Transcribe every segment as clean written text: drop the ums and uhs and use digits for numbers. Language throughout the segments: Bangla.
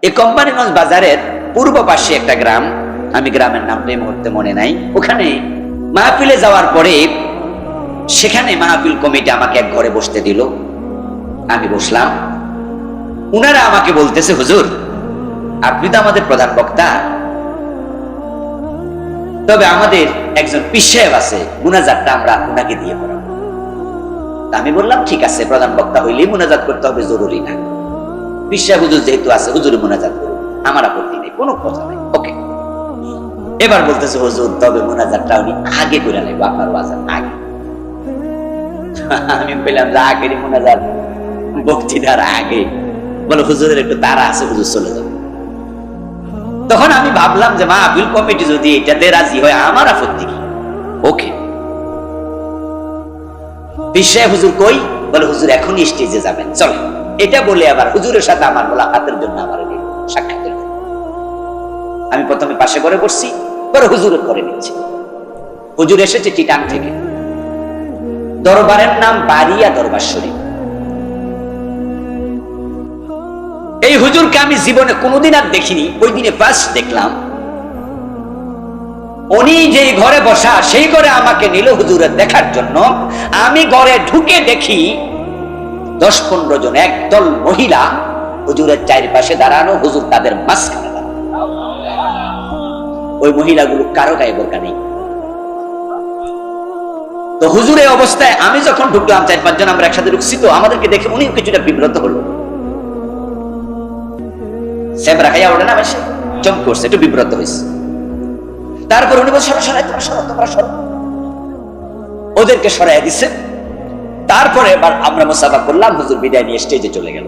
এই কোম্পানিগঞ্জ বাজারের পূর্ব পাশে একটা গ্রাম, আমি গ্রামের নামটা এই মুহূর্তে মনে নাই। ওখানে মাহফিলে যাওয়ার পরে সেখানে মাহফিল কমিটি আমাকে এক ঘরে বসতে দিল। আমি বসলাম। উনারা আমাকে বলতেছে, হুজুর আপনি তো আমাদের প্রধান বক্তা, তবে আমাদের একজন পীর সাহেব আছে, মুনাজাতটা আমরা উনাকে দিয়ে পড়াবো। আমি বললাম ঠিক আছে, প্রধান বক্তা হইলেই মুনাজাত করতে হবে, জরুরি না। পীর সাহেব হুজুর যেহেতু আছে, হুজুরে মুনাজাত করুন, আমার আপত্তি নেই, কোনো কথা নেই, ওকে। এবার বলতেছে, হুজুর তবে মুনাজাতটা উনি আগে করে লাগবে, আপনার ওয়াজের আগে। আমি বললাম যে আগেরই মুনাজাত, বক্তৃতার আগে? বলে হুজুরের একটু তাড়া আছে, হুজুর চলে যাবে। তখন আমি ভাবলাম যে মাহফিল কমিটি যদি এটাতে রাজি হয়, আমার আপত্তি কি? ওকে। পীর সাহেব হুজুর কই? বলে হুজুর এখনই স্টেজে যাবেন, চলে। এটা বলে আবার হুজুরের সাথে আমার মোলাকাতের জন্য আমার সাক্ষাতের জন্য আমি প্রথমে পাশে করে বসছি, পরে হুজুরের করে নিচ্ছি। হুজুর এসেছে চিটাং থেকে, দরবারের নাম বারিয়া দরবার শরীফ। এই হুজুরকে আমি জীবনে কোনোদিন আর দেখিনি, ওই দিনে ফার্স্ট দেখলাম। উনি যেই ঘরে বসা, সেই ঘরে আমাকে নিল হুজুরের দেখার জন্য। আমি ঘরে ঢুকে দেখি 10-15 জন একদল মহিলা হুজুরের চারপাশে দাঁড়ানো, হুজুর তাদের মাঝখানে দাঁড়ানো। ওই মহিলাগুলো কারো গায়ে বোরকা নেই। তো হুজুরের অবস্থায় আমি যখন ঢুকলাম, 4-5 জন আমরা একসাথে ঢুকছি, তো আমাদেরকে দেখে উনি কিছুটা বিব্রত হলো। সেবরা খাইয়া ওঠে না, বেশি চমকে উঠছে, একটু বিব্রত হয়েছে। তারপর উনি বলছে, তোমরা সরো। ওদেরকে সরাই দিচ্ছে। তারপরে এবার আমরা মুসাফা করলাম, হুজুর বিদায় নিয়ে স্টেজে চলে গেল।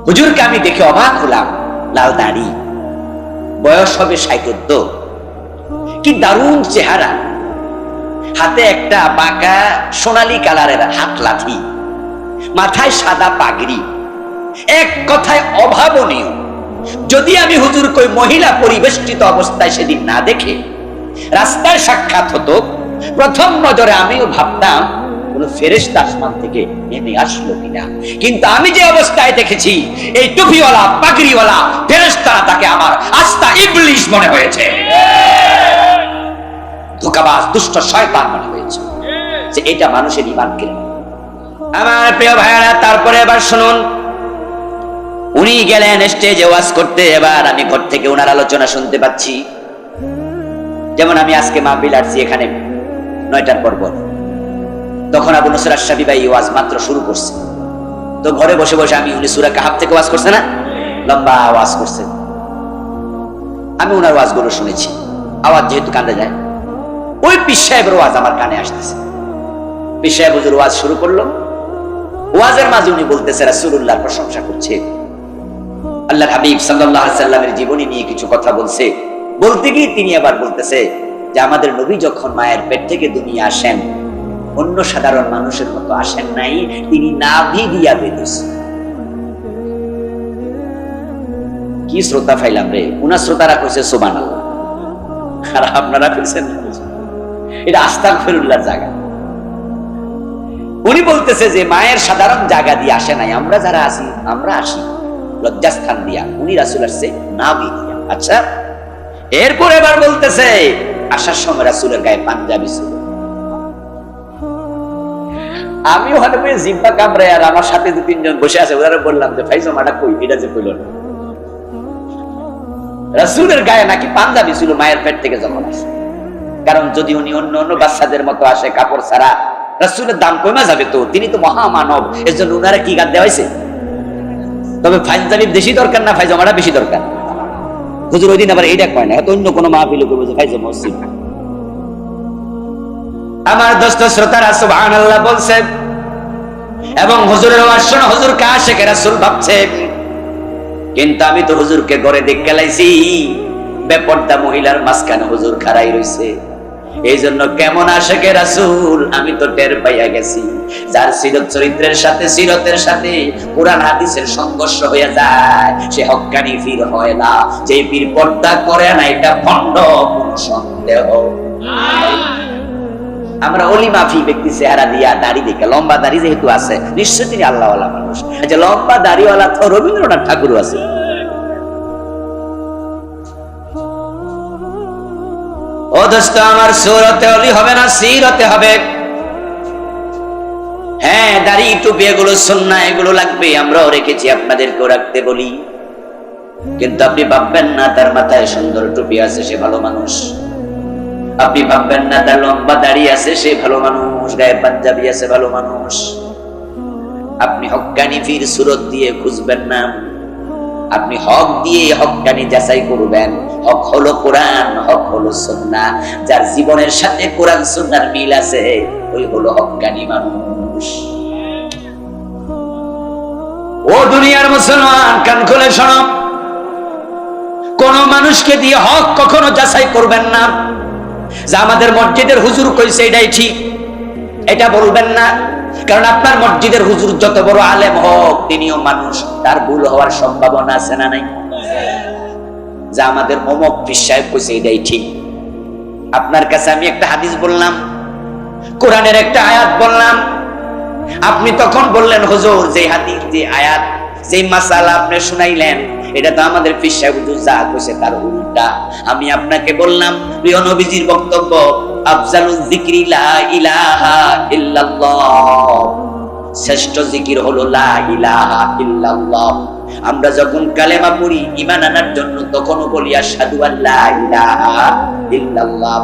হুজুরকে আমি দেখে অবাক হলাম, লাল দাড়ি, বয়স হবে 60। কি দারুণ চেহারা, হাতে একটা বাঁকা সোনালী কালারের হাত লাঠি, মাথায় সাদা পাগড়ি, এক কথায় অভাবনীয়। যদি আমি হুজুর কই মহিলা পরিবেষ্টিত অবস্থায় সেদিন না দেখে রাস্তায় সাক্ষাৎ হতো, প্রথম নজরে আমিও ভাবতাম কোন ফেরেশতা আসমান থেকে নেমে আসলো কিনা। কিন্তু আমি যে অবস্থায় দেখেছি, এই টুপিওয়ালা পাগড়িওয়ালা ফেরেশতা, তাকে আমার আস্তা ইবলিশ মনে হয়েছে, ধোঁকাবাজ দুষ্ট শয়তান মনে হয়েছে, যে এটা মানুষের ঈমান কেড়ে নেয়। আমার প্রিয় ভাইরা, তারপরে এবার শুনুন, উনি গেলেন স্টেজে ওয়াজ করতে। এবার আমি ঘর থেকে ওনার আলোচনা শুনতে পাচ্ছি। যেমন আমি আজকে মাহফিল আসছি এখানে 9টার পর, তখন আবু নসর আশরাফি ভাই ওয়াজ মাত্র শুরু করছে। তো ঘরে বসে বসে আমি, উনি সূরা কাহাফ থেকে ওয়াজ করছে না, লম্বা ওয়াজ করছে, আমি ওনার ওয়াজগুলো শুনেছি। আওয়াজ যেহেতু কানে যায়, ওই পীর সাহেবের ওয়াজ আমার কানে আসতেছে। পীর সাহেব হুজুর ওয়াজ শুরু করলো। ওয়াজের মাঝে উনি বলতেছে, রাসূলুল্লাহর প্রশংসা করছে, আল্লাহর হাবিব সাল্লাল্লাহু আলাইহি সাল্লামের জীবনী নিয়ে কিছু কথা বলছে। বলতে গিয়ে তিনি আবার বলতেছে যে আমাদের নবী যখন মায়ের পেট থেকে দুনিয়া আসেন, অন্য সাধারণ মানুষের মতো আসেন নাই, তিনি নাভি দিয়া বেরিয়েছেন। কি শ্রোতা ফাইলাম রে! উনার শ্রোতারা কইছে সুবহানাল্লাহ, আর আপনারা কইছেন এটা আস্তাগফিরুল্লাহর জায়গা। উনি বলতেছে যে মায়ের সাধারণ জায়গা দিয়ে আসে নাই, আমরা যারা আসি আমরা আসি লজ্জাস্থান দিয়া, উনি রাসূল আসছে নাভি দিয়া। আচ্ছা, এরপর এবার বলতেছে আসার সময় রাসূলের গায়ে পাঞ্জাবি ছিল। আমি ওখানে পেয়ে জিব্বা কামড়ে, আর আমার সাথে 2-3 জন বসে আছে, ওরা বললাম যে ফাইজমাটা কই, এটা যে কইল না। রাসূলের গায়ে নাকি পাঞ্জাবি ছিল মায়ের পেট থেকে যখন আসে। কারণ যদি উনি অন্য বাচ্চাদের মতো আসে কাপড় ছাড়া, রাসূলের দাম কমে যাবে, তো তিনি তো মহামানব, এজন্য উনারা কি গাদ দেওয়া হয়েছে। তবে পাঞ্জাবি বেশি দরকার না, ফাইজামাটা বেশি দরকার। হুজুর ওই দিন আবার এইটা কয় না, হয়তো অন্য কোনো মাহফিলে কইবো যে ফাইজামা মসজিদ। আমার দোস্ত শ্রোতারা সুবহানাল্লাহ বলছে, এবং হুজুরের ওয়াজ শুনে হুজুরকে আশিকে রাসূল ভাবছে। কিন্তু আমি তো হুজুরকে ঘরে দেখে লাইছি, বেপর্দা মহিলার মাঝখানে হুজুর খাড়াই রইছে। এই জন্য কেমন আশিকে রাসূল আমি তো টের পাইয়া গেছি। যার সিরত চরিত্রের সাথে সিরতের সাথে কোরআন হাদিসের সংঘর্ষ হয়ে যায়, সে হক্কানি পীর হয় না। যে পীর পর্দা করে না, এটা ভণ্ড, কোনো সন্দেহ নাই। আমরা অলি মাফি ব্যক্তি চেহারা দিয়া দাড়ি দেখে, লম্বা দাড়ি যেহেতু আছে নিশ্চয় তিনি আল্লাহওয়ালা মানুষ। যে লম্বা দাড়িওয়ালা তো রবীন্দ্রনাথ ঠাকুরও আছে। ও দোস্ত আমার, সুরতে অলি হবে না, সিরতে হবে। হ্যাঁ, দাড়ি টুপি এগুলো সুন্নাহ, এগুলো লাগবে, আমরাও রেখেছি, আপনাদেরকেও রাখতে বলি। কিন্তু আপনি ভাববেন না তার মাথায় সুন্দর টুপি আছে সে ভালো মানুষ, আপনি ভাববেন না তার লম্বা দাড়ি আছে সে ভালো মানুষ, গায়ে পাঞ্জাবি আছে ভালো মানুষ। আপনি হক্কানি ফির সুরত দিয়ে খুঁজবেন না, আপনি হক দিয়ে হক্কানি যাচাই করবেন। হক হলো কোরআন, হক হলো সুন্নাহ। যার জীবনের সাথে কোরআন সুন্নাহর মিল আছে ওই হলো হক্কানি মানুষ। ও দুনিয়ার মুসলমান, কান খুলে শোনো, কোন মানুষকে দিয়ে হক কখনো যাচাই করবেন না। যে আমাদের মসজিদের হুজুর কইছে এটাই ঠিক, এটা বলবেন না। কারণ আপনার মসজিদের হুজুর যত বড় আলেম হোক, তিনিও মানুষ, তার ভুল হওয়ার সম্ভাবনা আছে না নাই? যে আমাদের অমুক পীর সাহেব কইছে এটাই ঠিক। আপনার কাছে আমি একটা হাদিস বললাম, কোরআনের একটা আয়াত বললাম, আপনি তখন বললেন হুজুর যে হাদিস, যে আয়াত, যে মাসালা আপনি শুনাইলেন এটা তো আমাদের পীর সাহেব হুজুর যা কইছে তার উল্টা। আমি আপনাকে বললাম প্রিয় নবীজির বক্তব্য, আফজালুজ যিকরি লা ইলাহা ইল্লাল্লাহ, শ্রেষ্ঠ জিকির হলো লা ইলাহা ইল্লাল্লাহ। আমরা যখন কালেমা পড়ি ঈমান আনার জন্য তখনও বলি আশহাদু আল্লা ইলাহা ইল্লাল্লাহ।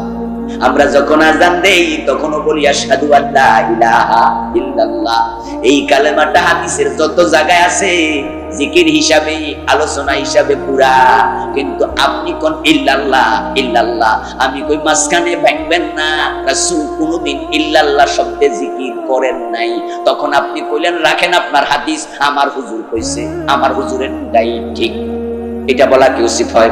আমরা যখন আযান দেই তখনও বলি আশহাদু আল্লা ইলাহা ইল্লাল্লাহ। এই কালেমাটা হাদিসের যত জায়গায় আছে জিকির হিসাবে, আলোচনা হিসাবে পুরা, কিন্তু আপনি কোন ইল্লাল্লাহ ইল্লাল্লাহ, আমি কই মাঝখানে ভাঙবেন না। রাসূল কোনদিন ইল্লাল্লাহ শব্দে জিকির করেন নাই। তখন আপনি কইলেন রাখেন আপনার হাদিস, আমার হুজুর কইছে, আমার হুজুরের তাই ঠিক। এটা বলা কি উচিত হয়?